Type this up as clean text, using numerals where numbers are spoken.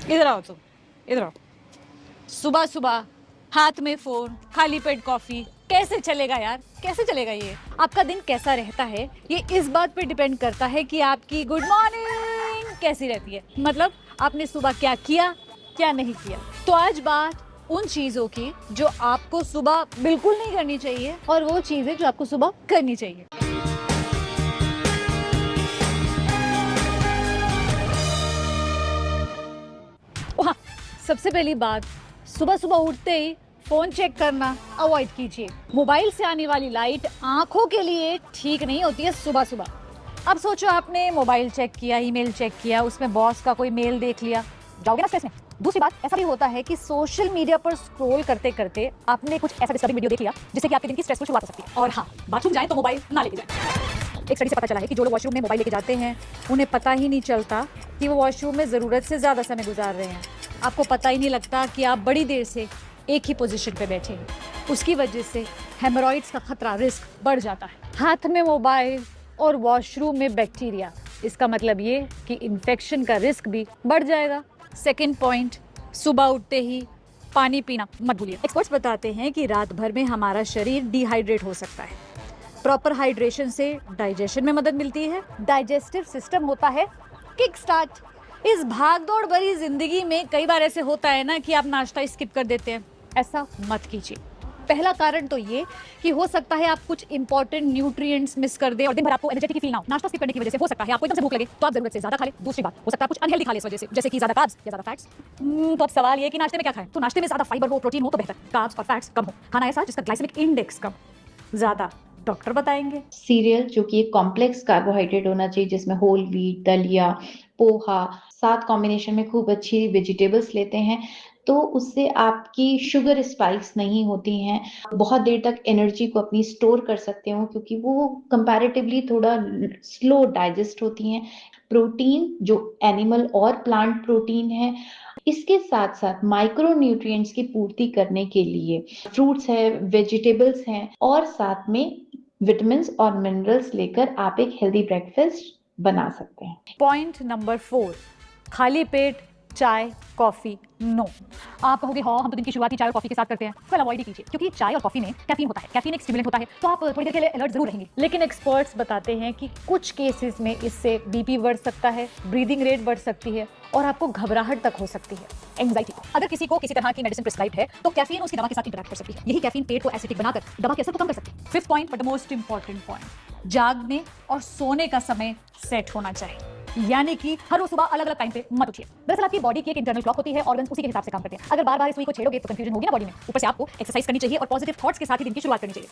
इधर आओ तुम, इधर आओ। सुबह सुबह हाथ में फोन, खाली पेट कॉफी, कैसे चलेगा यार, कैसे चलेगा ये? आपका दिन कैसा रहता है ये इस बात पे डिपेंड करता है कि आपकी गुड मॉर्निंग कैसी रहती है। मतलब आपने सुबह क्या किया, क्या नहीं किया। तो आज बात उन चीजों की जो आपको सुबह बिल्कुल नहीं करनी चाहिए और वो चीजें जो आपको सुबह करनी चाहिए। हाँ, सबसे पहली बात, सुबह सुबह उठते ही फोन चेक करना अवॉइड कीजिए। मोबाइल से आने वाली लाइट आंखों के लिए ठीक नहीं होती है सुबह सुबह। अब सोचो आपने मोबाइल चेक किया, ईमेल चेक किया, उसमें बॉस का कोई मेल देख लिया, जाओगे ना स्ट्रेस में। दूसरी बात, ऐसा भी होता है कि सोशल मीडिया पर स्क्रॉल करते करते आपने कुछ ऐसा डिस्टर्बिंग वीडियो देख लिया जिससे कि आपके दिन की स्ट्रेसफुल शुरुआत हो सकती है। और हाँ, बाथरूम जाए तो मोबाइल ना लेके जाए। एक स्टडी से पता चला है कि जो लोग वॉशरूम में मोबाइल लेके जाते हैं उन्हें पता ही नहीं चलता कि वो वॉशरूम में ज़रूरत से ज़्यादा समय गुजार रहे हैं। आपको पता ही नहीं लगता कि आप बड़ी देर से एक ही पोजीशन पे बैठे हैं। उसकी वजह से हेमोरॉइड्स का खतरा, रिस्क बढ़ जाता है। हाथ में मोबाइल और वॉशरूम में बैक्टीरिया, इसका मतलब ये कि इन्फेक्शन का रिस्क भी बढ़ जाएगा। सेकेंड पॉइंट, सुबह उठते ही पानी पीना मत भूलिए। एक्सपर्ट्स बताते हैं कि रात भर में हमारा शरीर डिहाइड्रेट हो सकता है। प्रॉपर हाइड्रेशन से डाइजेशन में मदद मिलती है, डाइजेस्टिव सिस्टम होता है किक स्टार्ट। इस भागदौड़ भरी जिंदगी में कई बार ऐसे होता है ना कि आप नाश्ता स्किप कर देते हैं। ऐसा मत कीजिए। पहला कारण तो ये कि हो सकता है आप कुछ इंपॉर्टेंट न्यूट्रिएंट्स मिस कर दे और दिन भर आपको एनर्जेटिक फील ना हो। नाश्ता स्किप करने की वजह से हो सकता है आपको एकदम से भूख लगे तो आप जरूरत से ज्यादा खा ले। दूसरी बात, हो सकता है कुछ अनहेल्दी खा ले इस वजह से, जैसे कि ज्यादा कार्ब्स या ज्यादा फैट्स। तो अब सवाल ये कि नाश्ते में क्या खाएं? तो नाश्ते में ज्यादा फाइबर हो, प्रोटीन हो तो बेहतर। कार्ब्स और फैट्स कम हो, खाना ऐसा जिसका ग्लाइसेमिक इंडेक्स कम, ज्यादा डॉक्टर बताएंगे। सीरियल जो कि एक कॉम्प्लेक्स कार्बोहाइड्रेट होना चाहिए जिसमें होल व्हीट, दलिया, पोहा, साथ कॉम्बिनेशन में खूब अच्छी वेजिटेबल्स लेते हैं तो उससे आपकी शुगर स्पाइक्स नहीं होती हैं। बहुत देर तक एनर्जी को अपनी स्टोर कर सकते हो क्योंकि वो कंपैरेटिवली थोड़ा स्लो डाइजेस्ट होती हैं। प्रोटीन जो एनिमल और प्लांट प्रोटीन है, इसके साथ साथ माइक्रो न्यूट्रिएंट्स की पूर्ति करने के लिए फ्रूट्स है, वेजिटेबल्स हैं और साथ में विटामिन्स और मिनरल्स लेकर आप एक हेल्दी ब्रेकफास्ट बना सकते हैं। पॉइंट नंबर 4, खाली पेट चाय कॉफी नो। आप कहोगे हाँ हम तो दिन की शुरुआत ही चाय और कॉफी के साथ करते हैं। वेल अवॉइड ही कीजिए क्योंकि चाय और कॉफी में कैफीन होता है। कैफीन एक स्टिमुलेंट होता है तो आप थोड़ी देर के लिए अलर्ट जरूर रहेंगे। लेकिन एक्सपर्ट्स बताते हैं कि कुछ केसेस में इससे बीपी बढ़ सकता है, ब्रीदिंग रेट बढ़ सकती है और आपको घबराहट तक हो सकती है, एंग्जाइटी। अगर किसी को किसी तरह की मेडिसिन प्रिस्क्राइब है तो कैफीन उसकी दवा के साथ इंटरैक्ट कर सकती है। यही कैफीन पेट को एसिडिक बनाकर दवा के असर को कम कर सकती है। Fifth point, but the most important point, जागने और सोने का समय सेट होना चाहिए। यानी कि हर रोज सुबह अलग अलग टाइम पे मत उठिए। दरअसल आपकी बॉडी की एक इंटरनल क्लॉक होती है, ऑर्गन्स उसी के हिसाब से काम करते हैं। अगर बार बार इस सुई को छेड़ोगे तो कंफ्यूजन होगी ना बॉडी में। ऊपर से आपको एक्सरसाइज करनी चाहिए और पॉजिटिव थॉट्स के साथ ही दिन की शुरुआत करनी चाहिए।